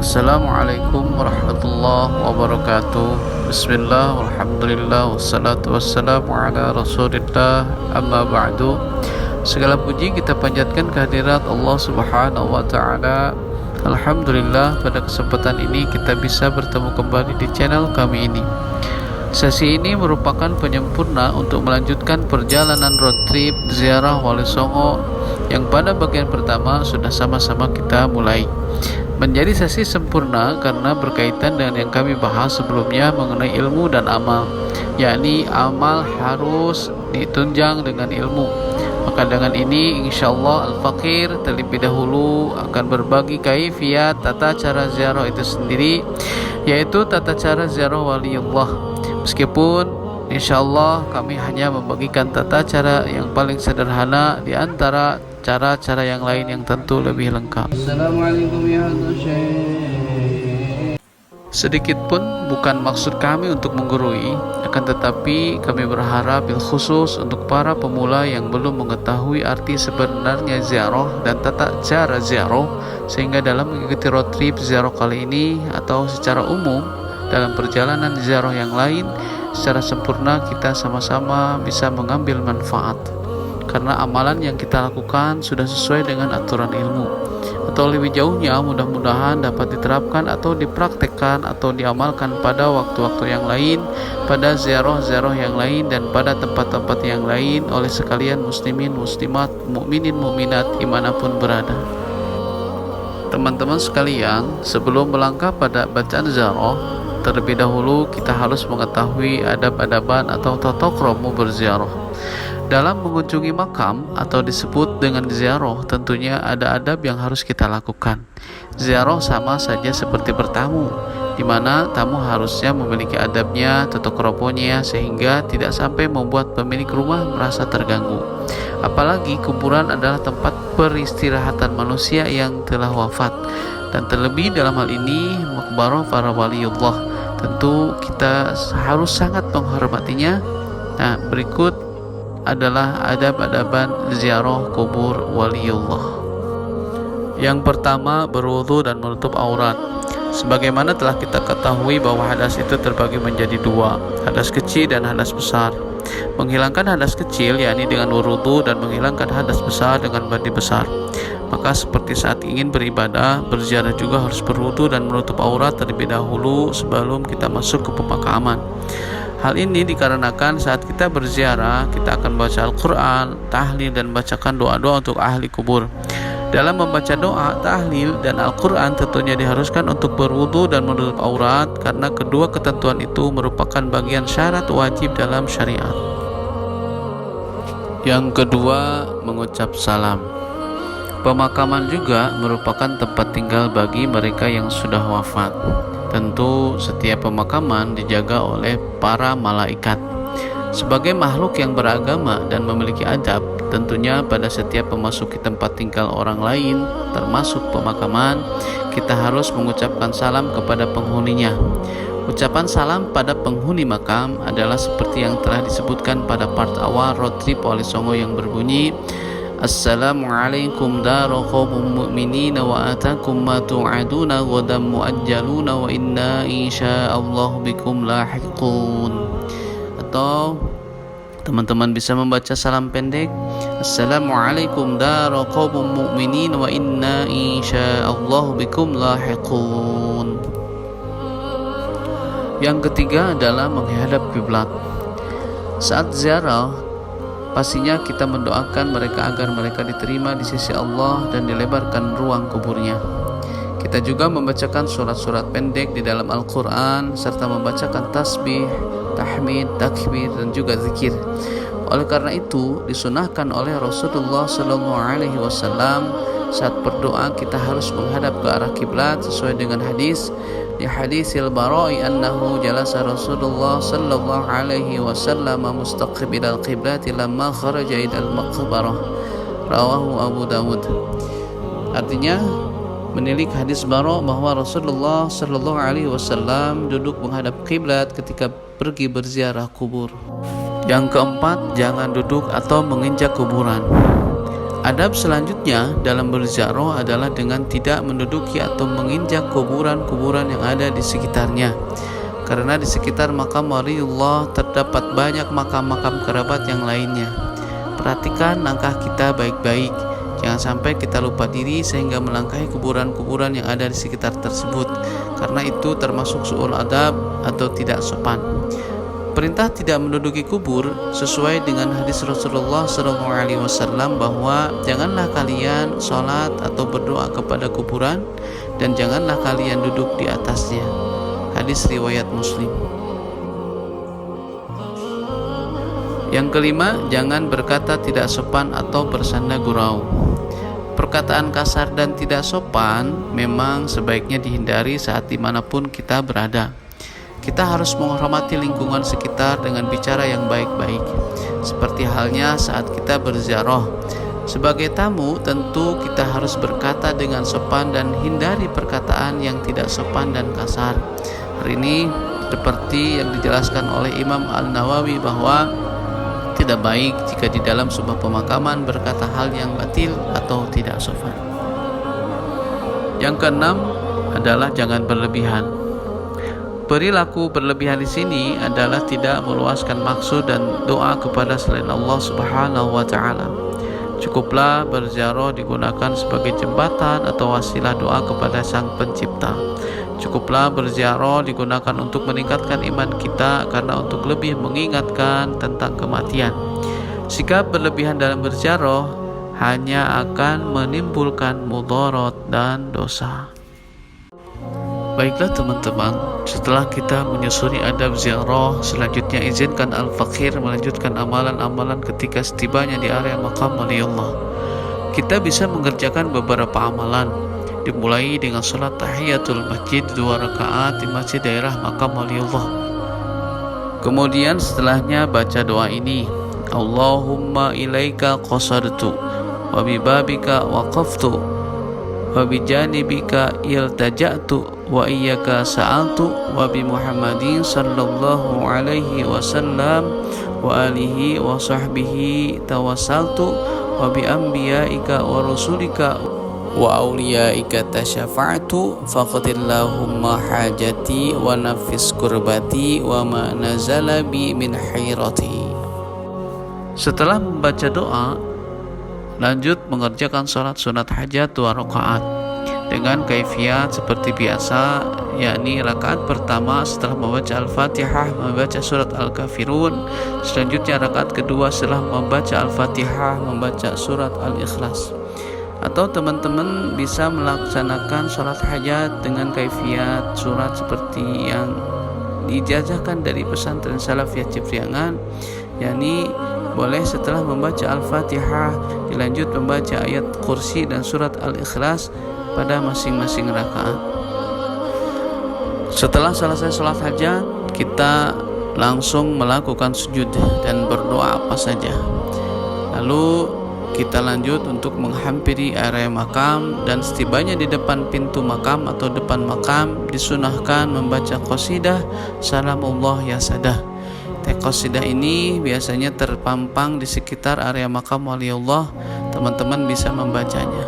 Assalamualaikum warahmatullahi wabarakatuh. Bismillah, walhamdulillah, wassalatu wassalamu ala rasulillah, amma ba'du. Segala puji kita panjatkan kehadirat Allah subhanahu wa ta'ala. Alhamdulillah, pada kesempatan ini kita bisa bertemu kembali di channel kami ini. Sesi ini merupakan penyempurna untuk melanjutkan perjalanan road trip ziarah Wali Songo yang pada bagian pertama sudah sama-sama kita mulai. Menjadi sesi sempurna karena berkaitan dengan yang kami bahas sebelumnya mengenai ilmu dan amal, yakni amal harus ditunjang dengan ilmu. Maka dengan ini insyaallah Al-Fakir terlebih dahulu akan berbagi kaifiyat tata cara ziarah itu sendiri, yaitu tata cara ziarah waliullah. Meskipun insyaallah kami hanya membagikan tata cara yang paling sederhana di antara cara-cara yang lain yang tentu lebih lengkap. Assalamualaikum ya Sedikit pun bukan maksud kami untuk menggurui, akan tetapi kami berharap bil khusus untuk para pemula yang belum mengetahui arti sebenarnya ziarah dan tata cara ziarah, sehingga dalam mengikuti road trip ziarah kali ini atau secara umum dalam perjalanan ziarah yang lain secara sempurna kita sama-sama bisa mengambil manfaat. Karena amalan yang kita lakukan sudah sesuai dengan aturan ilmu, atau lebih jauhnya mudah-mudahan dapat diterapkan atau dipraktekkan atau diamalkan pada waktu-waktu yang lain, pada ziarah-ziarah yang lain, dan pada tempat-tempat yang lain oleh sekalian muslimin, muslimat, mukminin, mukminat dimanapun berada. Teman-teman sekalian, sebelum melangkah pada bacaan ziarah, terlebih dahulu kita harus mengetahui adab-adaban atau tata krama berziarah. Dalam mengunjungi makam atau disebut dengan ziarah, tentunya ada adab yang harus kita lakukan. Ziarah sama saja seperti bertamu, di mana tamu harusnya memiliki adabnya, tata kramanya, sehingga tidak sampai membuat pemilik rumah merasa terganggu. Apalagi kuburan adalah tempat peristirahatan manusia yang telah wafat, dan terlebih dalam hal ini makbarah para waliullah. Tentu kita harus sangat menghormatinya. Nah, berikut adalah adab-adaban ziarah kubur waliullah. Yang pertama, berwudu dan menutup aurat. Sebagaimana telah kita ketahui bahwa hadas itu terbagi menjadi dua, hadas kecil dan hadas besar. Menghilangkan hadas kecil yakni dengan berwudu, dan menghilangkan hadas besar dengan mandi besar. Maka seperti saat ingin beribadah, berziarah juga harus berwudu dan menutup aurat terlebih dahulu sebelum kita masuk ke pemakaman. Hal ini dikarenakan saat kita berziarah, kita akan baca Al-Quran, tahlil, dan bacakan doa-doa untuk ahli kubur. Dalam membaca doa, tahlil, dan Al-Quran tentunya diharuskan untuk berwudu dan menutup aurat, karena kedua ketentuan itu merupakan bagian syarat wajib dalam syariat. Yang kedua, mengucap salam. Pemakaman juga merupakan tempat tinggal bagi mereka yang sudah wafat. Tentu setiap pemakaman dijaga oleh para malaikat. Sebagai makhluk yang beragama dan memiliki adab, tentunya pada setiap memasuki tempat tinggal orang lain, termasuk pemakaman, kita harus mengucapkan salam kepada penghuninya. Ucapan salam pada penghuni makam adalah seperti yang telah disebutkan pada part awal road trip Wali Songo yang berbunyi, Assalamualaikum dara qawmum mu'minina wa atakum ma tu'aduna ghadan mu'ajjaluna wa inna insya'allahu bikum lahiqun. Atau teman-teman bisa membaca salam pendek, Assalamualaikum dara qawmum mu'minina wa inna insya'allahu bikum lahiqun. Yang ketiga adalah menghadap kiblat. Saat ziarah, pastinya kita mendoakan mereka agar mereka diterima di sisi Allah dan dilebarkan ruang kuburnya. Kita juga membacakan surat-surat pendek di dalam Al-Quran, serta membacakan tasbih, tahmid, takbir, dan juga zikir. Oleh karena itu, disunahkan oleh Rasulullah SAW saat berdoa kita harus menghadap ke arah kiblat sesuai dengan hadis. Di hadisil Bara'i annahu jalasa Rasulullah sallallahu alaihi wasallam mustaqbil al-qiblat lamma kharaja ila al-maqbarah, rawahu Abu Dawud. Artinya, menilik hadis Bara' bahwa Rasulullah sallallahu alaihi wasallam duduk menghadap kiblat ketika pergi berziarah kubur. Yang keempat, jangan duduk atau menginjak kuburan. Adab selanjutnya dalam berziarah adalah dengan tidak menduduki atau menginjak kuburan-kuburan yang ada di sekitarnya. Karena di sekitar makam waliullah terdapat banyak makam-makam kerabat yang lainnya. Perhatikan langkah kita baik-baik. Jangan sampai kita lupa diri sehingga melangkahi kuburan-kuburan yang ada di sekitar tersebut. Karena itu termasuk su'ul adab atau tidak sopan. Perintah tidak menduduki kubur sesuai dengan hadis Rasulullah SAW bahwa janganlah kalian sholat atau berdoa kepada kuburan dan janganlah kalian duduk di atasnya. Hadis riwayat Muslim. Yang kelima, jangan berkata tidak sopan atau bersanda gurau. Perkataan kasar dan tidak sopan memang sebaiknya dihindari saat dimanapun kita berada. Kita harus menghormati lingkungan sekitar dengan bicara yang baik-baik, seperti halnya saat kita berziarah. Sebagai tamu, tentu kita harus berkata dengan sopan dan hindari perkataan yang tidak sopan dan kasar. Hal ini seperti yang dijelaskan oleh Imam Al-Nawawi bahwa tidak baik jika di dalam sebuah pemakaman berkata hal yang batil atau tidak sopan. Yang keenam adalah jangan berlebihan. Perilaku berlebihan di sini adalah tidak meluaskan maksud dan doa kepada selain Allah Subhanahu wa taala. Cukuplah berziarah digunakan sebagai jembatan atau wasilah doa kepada Sang Pencipta. Cukuplah berziarah digunakan untuk meningkatkan iman kita karena untuk lebih mengingatkan tentang kematian. Sikap berlebihan dalam berziarah hanya akan menimbulkan mudarat dan dosa. Baiklah teman-teman, setelah kita menyusuri adab ziarah, selanjutnya izinkan Al-Fakir melanjutkan amalan-amalan ketika setibanya di area makam waliullah. Kita bisa mengerjakan beberapa amalan, dimulai dengan sholat tahiyatul masjid 2 rakaat di masjid daerah makam waliullah. Kemudian setelahnya baca doa ini, Allahumma ilaika qasadtu wa bibabika waqaftu wa bijanibika iltaja'tu wa iyyaka sa'altu wa bi Muhammadin sallallahu alaihi wasallam wa alihi wa sahbihi tawassaltu wa bi anbiyaika wa rusulika wa awliyaika tasyafa'tu faqdillahumma hajati wa nafis kurbati wa ma nazala bi min hayrati. Setelah membaca doa, lanjut mengerjakan sholat sunat hajat 2 rakaat dengan kaifiat seperti biasa, yakni rakaat pertama setelah membaca Al-Fatihah membaca surat Al-Kafirun, selanjutnya rakaat kedua setelah membaca Al-Fatihah membaca surat Al-Ikhlas. Atau teman-teman bisa melaksanakan sholat hajat dengan kaifiat surat seperti yang diijazahkan dari pesantren Salafiyah Cipriangan, yakni boleh setelah membaca Al-Fatihah dilanjut membaca ayat kursi dan surat Al-Ikhlas pada masing-masing rakaat. Setelah selesai sholat hajat, kita langsung melakukan sujud dan berdoa apa saja. Lalu kita lanjut untuk menghampiri area makam, dan setibanya di depan pintu makam atau depan makam disunahkan membaca qasidah Salamullah ya Sadah. Qasidah ini biasanya terpampang di sekitar area makam waliullah. Teman-teman bisa membacanya.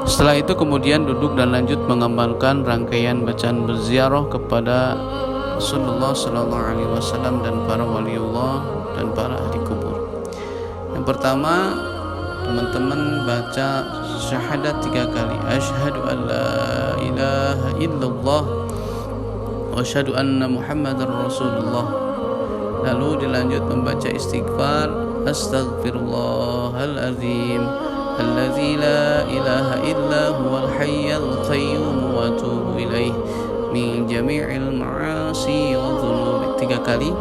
Setelah itu kemudian duduk dan lanjut mengamalkan rangkaian bacaan berziarah kepada Rasulullah SAW dan para waliullah dan para ahli kubur. Yang pertama, teman-teman baca syahadat 3 kali. Asyhadu an la ilaha illallah wa asyhadu anna Muhammadar Rasulullah. Lalu dilanjut membaca istighfar, astaghfirullahaladzim alladzi la ilaha illa huwal hayyul qayyum wa atubu ilaih min jami'il ma'asi wa dhunubi 3 kali.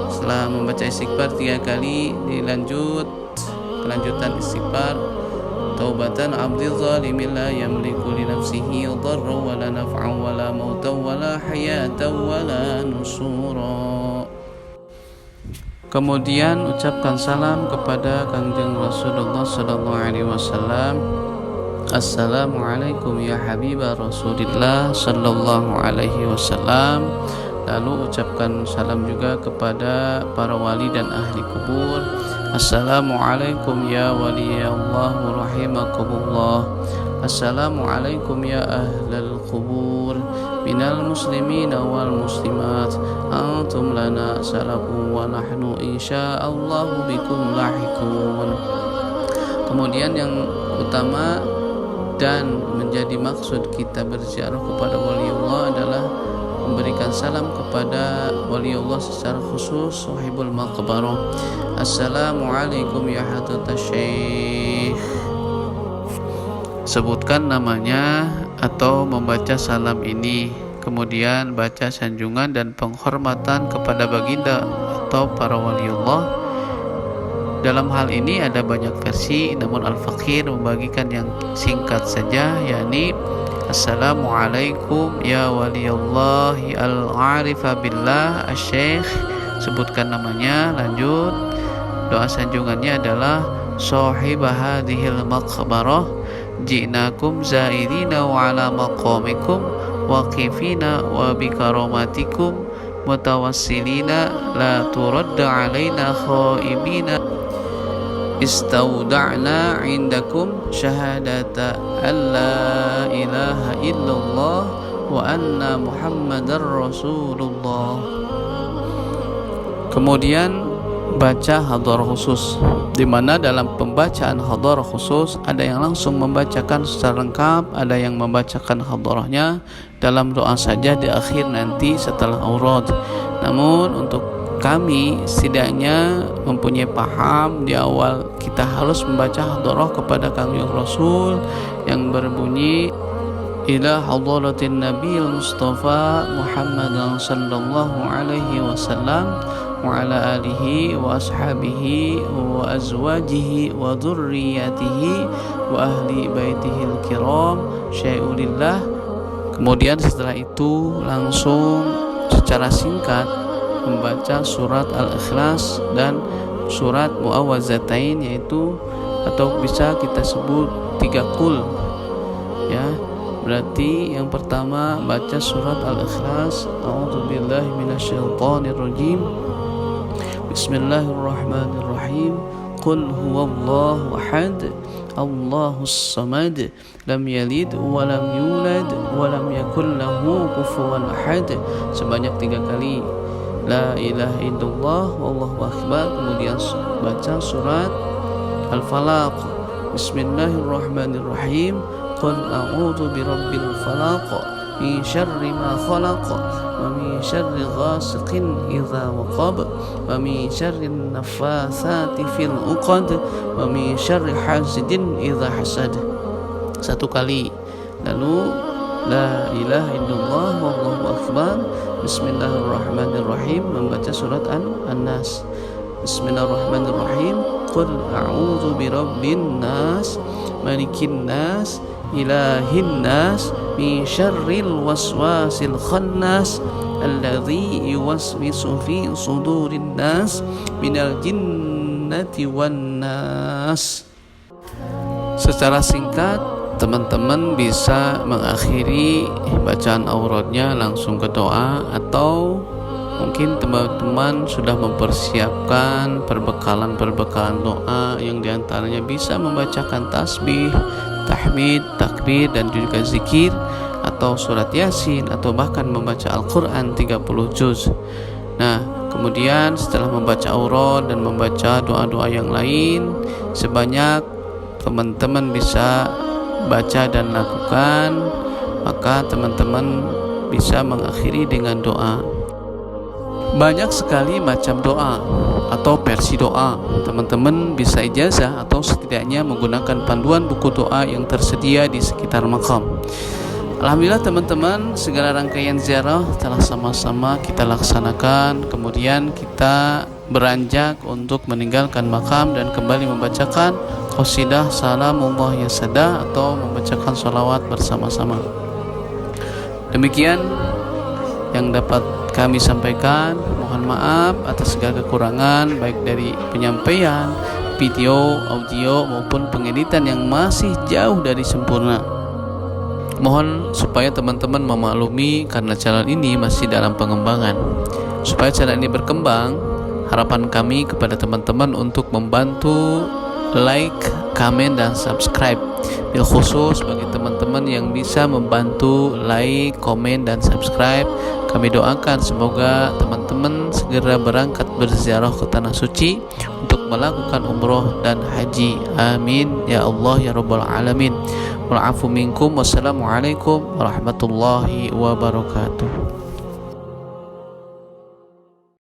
Setelah membaca istighfar 3 kali, kelanjutan istighfar, taubatan abdil zalimin la yamliku li nafsihi dharra wa la naf'an wa la mautan wa la hayatan wa la nusura. Kemudian ucapkan salam kepada Kangjeng Rasulullah sallallahu alaihi wasallam. Assalamualaikum ya habibah Rasulillah sallallahu alaihi wasallam. Lalu ucapkan salam juga kepada para wali dan ahli kubur. Assalamualaikum ya waliyallah rahimakumullah. Assalamualaikum ya ahlal qubur minal muslimina wal muslimat, antum lana salafun wa nahnu insyaallah bikum lahiqun. Kemudian yang utama dan menjadi maksud kita berziarah kepada waliullah adalah memberikan salam kepada waliullah secara khusus sahibul maqbarah. Assalamualaikum ya hadratas syekh. Sebutkan namanya atau membaca salam ini, kemudian baca sanjungan dan penghormatan kepada baginda atau para waliullah. Dalam hal ini ada banyak versi, namun Al-Faqir membagikan yang singkat saja, yakni Assalamualaikum ya waliyallahi al-arifa billah asy-syekh. Sebutkan namanya, lanjut. Doa sanjungannya adalah sahib hadhil maqbarah ji'nakum zairina wa ala maqamikum waqifina wa bikaramatikum mutawassilina la turadda alaina khaibina istauda'na indakum syahadata an la ilaha illallah wa anna muhammadar rasulullah. Kemudian baca hadharah khusus, di mana dalam pembacaan hadharah khusus ada yang langsung membacakan secara lengkap, ada yang membacakan hadharahnya dalam doa saja di akhir nanti setelah aurad. Namun untuk kami setidaknya mempunyai paham di awal kita harus membaca hadharah kepada Kangjeng Rasul yang berbunyi ila hadratin nabiyil mustafa Muhammadan sallallahu alaihi wasallam wa ala alihi wa ashabihi wa azwajihi wa dhurriyyatihi wa ahli baitihil kiram syai'ulillah. Kemudian setelah itu langsung secara singkat membaca surat Al-Ikhlas dan surat Mu'awwazatain, yaitu atau bisa kita sebut 3 qul ya. Berarti yang pertama baca surat Al-Ikhlas, a'udzubillahi minasyaitonirrajim, bismillahirrahmanirrahim, qul huwallahu ahad Allahus samad lam yalid wa lam yulad wa lam yakul lahu kufuwan ahad, sebanyak 3 kali. La ilaha illallah wallahu akbar. Kemudian baca surat Al-Falaq, bismillahirrahmanirrahim, qul a'udzu birabbil falaq min syarri ma khalaq wa min syarri ghasiqin idza waqab wa min syarri nafatsati fil 'uqad wa min syarri hasidin idza hasad, 1 kali. Lalu la ilaha illallah wallahu akbar, bismillahirrahmanirrahim, membaca surat An-Nas, bismillahirrahmanirrahim, qul a'udzu birabbin nas malikin nas ilahin nas min syarril waswasil khannas alladzi yuwaswisu fi sudurin nas minal jinnati wan nas. Secara singkat teman-teman bisa mengakhiri bacaan auratnya langsung ke doa, atau mungkin teman-teman sudah mempersiapkan perbekalan doa yang diantaranya bisa membacakan tasbih, tahmid, takbir, dan juga zikir atau surat yasin, atau bahkan membaca Al-Quran 30 juz. Nah, kemudian setelah membaca aurat dan membaca doa-doa yang lain, sebanyak teman-teman bisa baca dan lakukan, maka teman-teman bisa mengakhiri dengan doa. Banyak sekali macam doa atau versi doa. Teman-teman bisa ijazah atau setidaknya menggunakan panduan buku doa yang tersedia di sekitar makam. Alhamdulillah teman-teman, segala rangkaian ziarah telah sama-sama kita laksanakan. Kemudian kita beranjak untuk meninggalkan makam dan kembali membacakan qasidah salamullah yasada atau membacakan sholawat bersama-sama. Demikian yang dapat kami sampaikan. Mohon maaf atas segala kekurangan, baik dari penyampaian, video, audio maupun pengeditan yang masih jauh dari sempurna. Mohon supaya teman-teman memaklumi karena channel ini masih dalam pengembangan. Supaya channel ini berkembang, Harapan kami kepada teman-teman untuk membantu like, komen, dan subscribe. Bil khusus bagi teman-teman yang bisa membantu like, komen, dan subscribe, kami doakan semoga teman-teman segera berangkat berziarah ke tanah suci untuk melakukan umroh dan haji. Amin ya Allah ya rabbal alamin. Wal afu minkum. Wassalamualaikum warahmatullahi wabarakatuh.